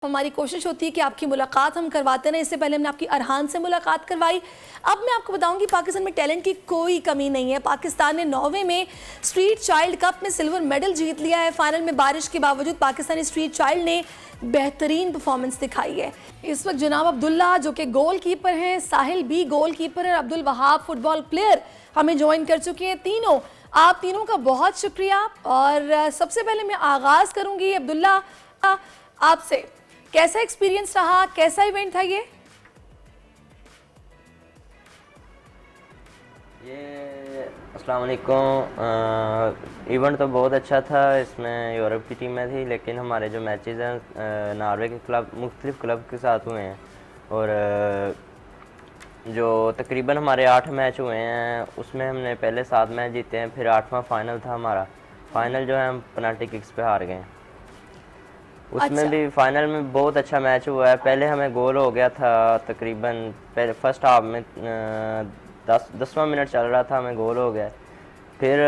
हमारी कोशिश होती है कि आपकी मुलाकात हम करवाते रहें। इससे पहले हमने आपकी अरहान से मुलाकात करवाई। अब मैं आपको बताऊंगी पाकिस्तान में टैलेंट की कोई कमी नहीं है। पाकिस्तान ने नॉर्वे में स्ट्रीट चाइल्ड कप में सिल्वर मेडल जीत लिया है। फाइनल में बारिश के बावजूद पाकिस्तानी स्ट्रीट चाइल्ड ने बेहतरीन परफॉर्मेंस दिखाई है। इस वक्त जनाब अब्दुल्ला जो कि गोल कीपर हैं, साहिल भी गोल कीपर है, अब्दुल वहाब फुटबॉल प्लेयर हमें ज्वाइन कर चुके हैं। तीनों आप तीनों का बहुत शुक्रिया। और सबसे पहले मैं आगाज़ करूंगी अब्दुल्ला आपसे, कैसा एक्सपीरियंस रहा, कैसा इवेंट था ये अस्सलाम वालेकुम। इवेंट तो बहुत अच्छा था। इसमें यूरोप की टीमें थी, लेकिन हमारे जो मैचेस हैं नॉर्वे के क्लब मुख्तलिफ क्लब के साथ हुए हैं और जो तकरीबन हमारे 8 मैच हुए हैं उसमें हमने पहले 7 मैच जीते हैं। फिर 8वां फाइनल था हमारा। फाइनल जो है हम पेनल्टी किक्स पे हार गए। उसमें अच्छा। भी फाइनल में बहुत अच्छा मैच हुआ है। पहले हमें गोल हो गया था तकरीबन पहले फर्स्ट हाफ में 10वां मिनट चल रहा था, हमें गोल हो गया। फिर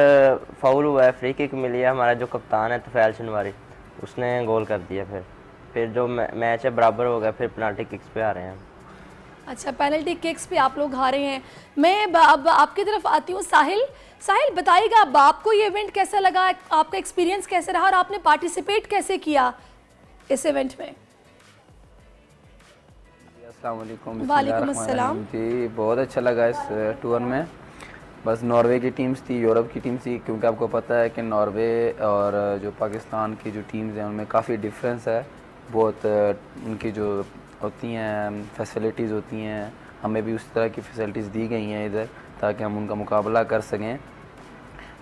फाउल हुआ है, फ्री किक मिली है। हमारा जो कप्तान है तुफैल शनवारी, उसने गोल कर दिया। फिर जो मैच है बराबर हो गया। फिर पेनल्टी किक्स पे आ रहे हैं। अच्छा, पेनल्टी किक्स पे आप लोग हारे हैं। मैं अब आपकी तरफ आती हूँ। साहिल बताइएगा, अब आपको ये इवेंट कैसा लगा, आपका एक्सपीरियंस कैसे रहा और आपने पार्टिसिपेट कैसे किया इस इवेंट में? अस्सलाम वालेकुम। वालेकुम अस्सलाम। जी बहुत अच्छा लगा इस टूर में। बस नॉर्वे की टीम्स थी, यूरोप की टीम्स थी, क्योंकि आपको पता है कि नॉर्वे और जो पाकिस्तान की जो टीम्स हैं उनमें काफ़ी डिफरेंस है। बहुत उनकी जो होती हैं फैसिलिटीज़ होती हैं, हमें भी उस तरह की फैसिलिटीज़ दी गई हैं इधर, ताकि हम उनका मुकाबला कर सकें।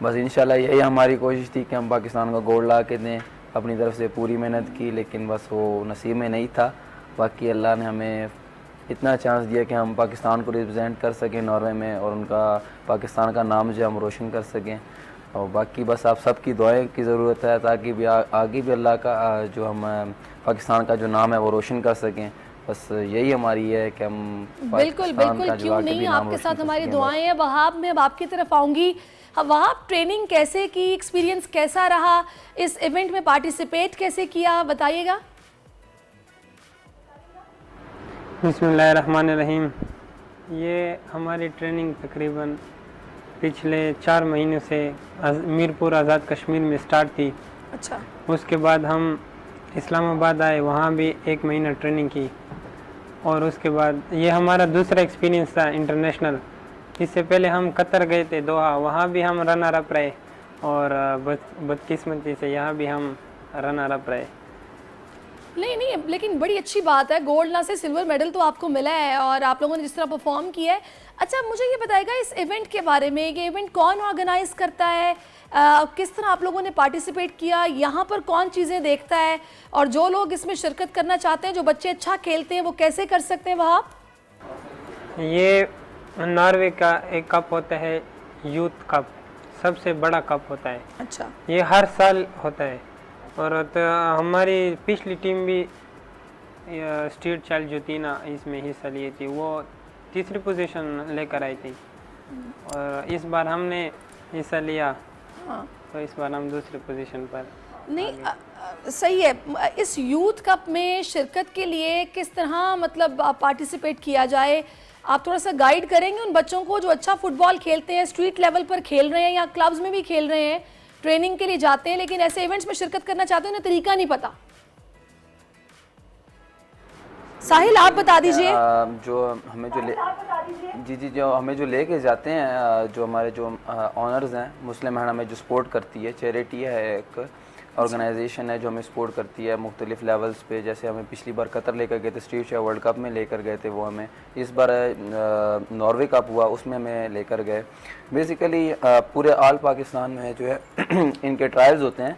बस इंशाल्लाह यही हमारी कोशिश थी कि हम पाकिस्तान को गोल ला के दें। अपनी तरफ से पूरी मेहनत की, लेकिन बस वो नसीब में नहीं था। बाकी अल्लाह ने हमें इतना चांस दिया कि हम पाकिस्तान को रिप्रेजेंट कर सकें नॉर्वे में, और उनका पाकिस्तान का नाम जो हम रोशन कर सकें। और बाकी बस आप सबकी दुआएं की ज़रूरत है, ताकि भी आगे भी अल्लाह का जो हम पाकिस्तान का जो नाम है वो रोशन कर सकें। बस यही हमारी है कि हम बिल्कुल बिल्कुल, क्यों नहीं, आपके साथ हमारी दुआएं हैं। वहाब, मैं अब आपकी तरफ आऊँगी। वहाब, ट्रेनिंग कैसे की, एक्सपीरियंस कैसा रहा, इस इवेंट में पार्टिसिपेट कैसे किया, बताइएगा। बिस्मिल्लाहिर्रहमानिर्रहीम। ये हमारी ट्रेनिंग तकरीबन पिछले 4 महीनों से मीरपुर आज़ाद कश्मीर में स्टार्ट थी। अच्छा। उसके बाद हम इस्लामाबाद आए, वहाँ भी 1 महीना ट्रेनिंग की। और उसके बाद ये हमारा दूसरा एक्सपीरियंस था इंटरनेशनल। इससे पहले हम कतर गए थे दोहा, वहाँ भी हम रनर अप रहे, और बदकिस्मती से यहाँ भी हम रनर अप रहे। नहीं, लेकिन बड़ी अच्छी बात है, गोल्ड ना से सिल्वर मेडल तो आपको मिला है और आप लोगों ने जिस तरह परफॉर्म किया है। अच्छा, मुझे ये बताएगा इस इवेंट के बारे में, ये इवेंट कौन ऑर्गेनाइज करता है, किस तरह आप लोगों ने पार्टिसिपेट किया, यहाँ पर कौन चीज़ें देखता है, और जो लोग इसमें शिरकत करना चाहते हैं, जो बच्चे अच्छा खेलते हैं, वो कैसे कर सकते हैं वहाँ? ये नॉर्वे का एक कप होता है, यूथ कप, सबसे बड़ा कप होता है। अच्छा। ये हर साल होता है। और तो हमारी पिछली टीम भी स्ट्रीट चाइल्ड जो थी ना, इसमें हिस्सा लिए थी, वो तीसरी पोजीशन लेकर आई थी। और इस बार हमने हिस्सा लिया। हाँ। तो इस बार हम दूसरी पोजीशन पर। नहीं, सही है। इस यूथ कप में शिरकत के लिए किस तरह मतलब पार्टिसिपेट किया जाए, आप थोड़ा सा गाइड करेंगे उन बच्चों को जो अच्छा फुटबॉल खेलते हैं, स्ट्रीट लेवल पर खेल रहे हैं या क्लब्स में भी खेल रहे हैं, ट्रेनिंग के लिए जाते हैं, लेकिन ऐसे इवेंट्स में शिरकत करना चाहते हैं, उन्हें तरीका नहीं पता। साहिल, आप बता दीजिए। जो हमें जो लेके जाते हैं, जो हमारे जो ऑनर्स हैं, मुस्लिम हैंड हमें जो सपोर्ट करती है, चैरिटी है, एक ऑर्गेनाइजेशन है जो हमें सपोर्ट करती है मुख्तलिफ लेवल्स पे। जैसे हमें पिछली बार कतर लेकर गए थे, स्ट्रीट चाइल्ड वर्ल्ड कप में लेकर गए थे वो हमें। इस बार नॉर्वे कप हुआ, उसमें हमें लेकर गए। बेसिकली पूरे आल पाकिस्तान में जो है इनके ट्रायल्स होते हैं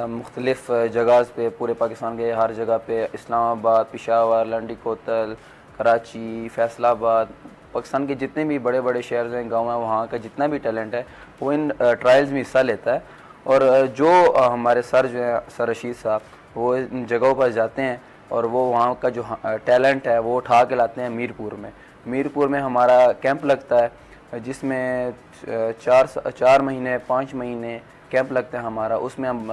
मुख्तलिफ जगह पे, पूरे पाकिस्तान के हर जगह पे, इस्लामाबाद, पेशावर, लंडी कोतल, कराची, फैसलाबाद, पाकिस्तान के जितने भी बड़े बड़े शहर हैं, गाँव हैं, वहाँ का जितना भी टैलेंट है वो इन ट्रायल्स में हिस्सा लेता है। और जो हमारे सर जो हैं, सर रशीद साहब, वो इन जगहों पर जाते हैं और वो वहाँ का जो टैलेंट है वो उठा के लाते हैं मीरपुर में हमारा कैंप लगता है, जिसमें 4 महीने 5 महीने कैंप लगता है हमारा, उसमें हम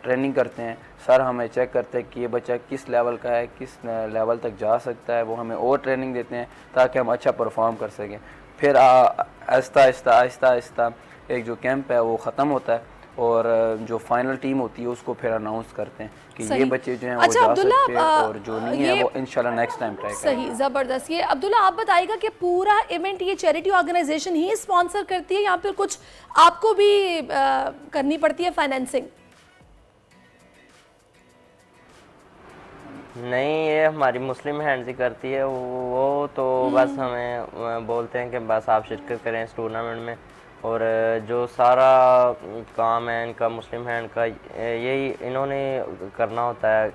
ट्रेनिंग करते हैं। सर हमें चेक करते हैं कि ये बच्चा किस लेवल का है, किस लेवल तक जा सकता है, वो हमें और ट्रेनिंग देते हैं ताकि हम अच्छा परफॉर्म कर सकें। फिर आहिस्ता आहिस्ता एक जो कैंप है वो ख़त्म होता है और जो फाइनल टीम होती है उसको फिर अनाउंस करते हैं कि ये बच्चे जो हैं वो जा सकते हैं और जो नहीं है वो इंशाल्लाह नेक्स्ट टाइम ट्राई करेंगे। सही, ज़बरदस्त। ये अब्दुल्ला आप बताइएगा कि पूरा इवेंट ये चैरिटी ऑर्गेनाइजेशन ही स्पॉन्सर करती है या फिर कुछ आपको भी करनी पड़ती है फाइनेंसिंग? नहीं, ये हमारी मुस्लिम हैंड्स ही करती है। वो तो बस हमें बोलते हैं कि बस आप शिरकत करें इस टूर्नामेंट में, और जो सारा काम है इनका मुस्लिम हैंड का यही इन्होंने करना होता है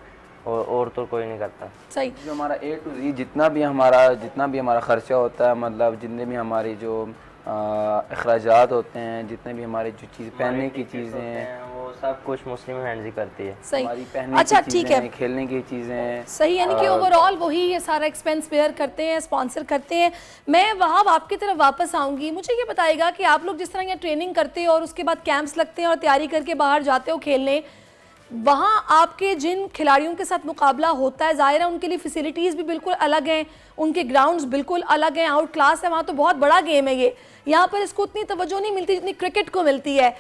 और तो कोई नहीं करता। सही। जो हमारा A to Z जितना भी हमारा खर्चा होता है, मतलब जितने भी हमारी जो अखराजात होते हैं, जितने भी हमारे जो चीज़ पहनने की चीज़ें हैं वो सब कुछ मुस्लिम हैंड्स ही करती है। सही। हमारी पहनने अच्छा, की ठीक है, चीज़ें, खेलने की चीज़ें। सही, यानी कि ओवरऑल वही ये सारा एक्सपेंस बेयर करते हैं, स्पॉन्सर करते हैं। मैं वहाब आपकी तरफ वापस आऊँगी। मुझे ये बताइएगा कि आप लोग जिस तरह यहाँ ट्रेनिंग करते हो और उसके बाद कैंप्स लगते हैं और तैयारी करके बाहर जाते हो खेलने, वहाँ आपके जिन खिलाड़ियों के साथ मुकाबला होता है, ज़ाहिर है उनके लिए फैसिलिटीज़ भी बिल्कुल अलग हैं, उनके ग्राउंड्स बिल्कुल अलग हैं, आउट क्लास है, वहाँ तो बहुत बड़ा गेम है ये। यहाँ पर इसको उतनी तवज्जो नहीं मिलती जितनी क्रिकेट को मिलती है।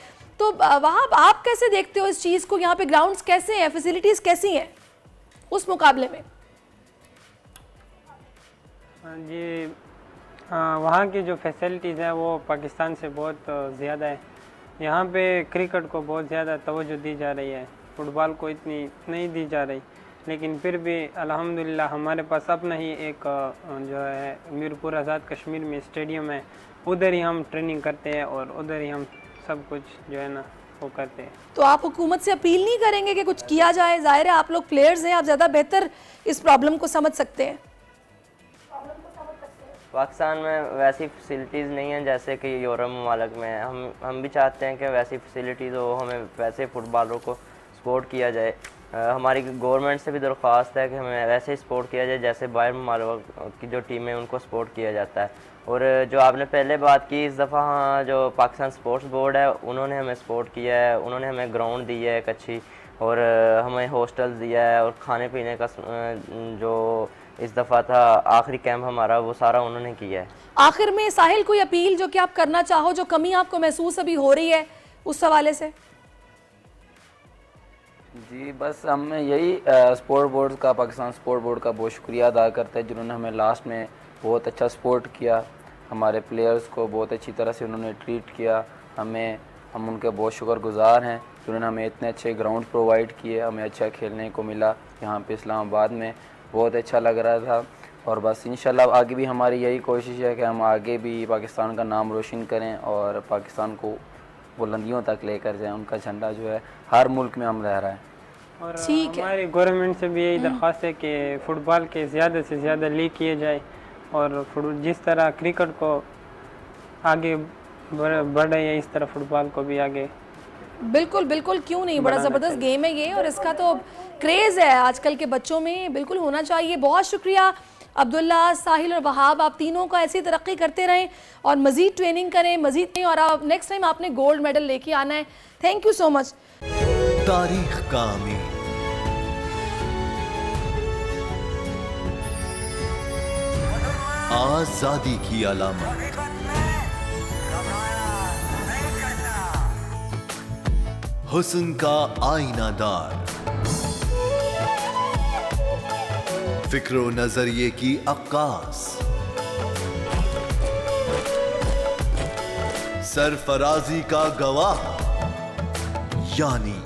तो वहाँ आप कैसे देखते हो इस चीज़ को? यहाँ पे ग्राउंड्स कैसे हैं, फैसिलिटीज़ कैसी हैं उस मुकाबले में? जी हाँ, वहाँ की जो फैसिलिटीज़ है वो पाकिस्तान से बहुत ज़्यादा है। यहाँ पे क्रिकेट को बहुत ज़्यादा तवज्जो दी जा रही है, फुटबॉल को इतनी नहीं दी जा रही, लेकिन फिर भी अल्हम्दुलिल्लाह हमारे पास अपना ही एक जो है मीरपुर आज़ाद कश्मीर में स्टेडियम है, उधर ही हम ट्रेनिंग करते हैं और उधर ही हम सब कुछ जो है ना वो करते हैं। तो आप हुकूमत से अपील नहीं करेंगे कि कुछ किया जाए? ज़ाहिर है आप लोग प्लेयर्स हैं, आप ज़्यादा बेहतर इस प्रॉब्लम को समझ सकते हैं। पाकिस्तान में वैसी फैसिलिटीज़ नहीं हैं जैसे कि यूरोप ममालिक में है। हम भी चाहते हैं कि वैसी फैसिलिटीज़ हो, हमें वैसे फुटबॉलरों को सपोर्ट किया जाए। हमारी गवर्नमेंट से भी दरख्वास्त है कि हमें वैसे ही सपोर्ट किया जाए जैसे बाहर ममालिक की जो टीमें उनको सपोर्ट किया जाता है। और जो आपने पहले बात की, इस दफ़ा हाँ जो पाकिस्तान स्पोर्ट्स बोर्ड है उन्होंने हमें सपोर्ट किया है, उन्होंने हमें ग्राउंड दी है एक अच्छी, और हमें हॉस्टल्स दिया है, और खाने पीने का जो इस दफ़ा था आखिरी कैंप हमारा वो सारा उन्होंने किया है। आखिर में साहिल कोई अपील जो कि आप करना चाहो, जो कमी आपको महसूस अभी हो रही है उस हवाले से? जी बस हम यही स्पोर्ट बोर्ड का, पाकिस्तान स्पोर्ट बोर्ड का बहुत शुक्रिया अदा करते हैं जिन्होंने हमें लास्ट में बहुत अच्छा सपोर्ट किया, हमारे प्लेयर्स को बहुत अच्छी तरह से उन्होंने ट्रीट किया हमें। हम उनके बहुत शुक्रगुजार हैं जिन्होंने हमें इतने अच्छे ग्राउंड प्रोवाइड किए, हमें अच्छा खेलने को मिला यहाँ पे इस्लामाबाद में, बहुत अच्छा लग रहा था। और बस इंशाल्लाह आगे भी हमारी यही कोशिश है कि हम आगे भी पाकिस्तान का नाम रोशन करें और पाकिस्तान को बुलंदियों तक लेकर जाएं। उनका झंडा जो है हर मुल्क में हम लहराएं। और हमारी गवर्नमेंट से भी यही दरख्वास्त है कि फ़ुटबॉल के ज़्यादा से ज़्यादा लीग किए जाए और जिस तरह क्रिकेट को आगे बढ़ रही है इस तरह फुटबॉल को भी आगे। बिल्कुल बिल्कुल, क्यों नहीं, बड़ा ज़बरदस्त गेम है ये और इसका तो क्रेज़ है आजकल के बच्चों में, बिल्कुल होना चाहिए। बहुत शुक्रिया अब्दुल्ला, साहिल और वहाब, आप तीनों का ऐसी तरक्की करते रहें और मज़ीद ट्रेनिंग करें, मज़ीद, और आप नेक्स्ट टाइम आपने गोल्ड मेडल लेके आना है। Thank you so much. तारीख का अमीर, आजादी की अलामत, हुस्न का आईनादार, फिक्रो नजरिए की अक्कास, सरफराजी का गवाह, यानी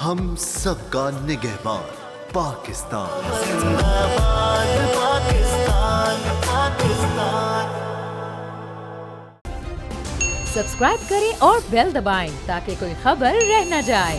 हम सबका निगहबान पाकिस्तान। सब्सक्राइब करें और बेल दबाएं ताकि कोई खबर रह न जाए।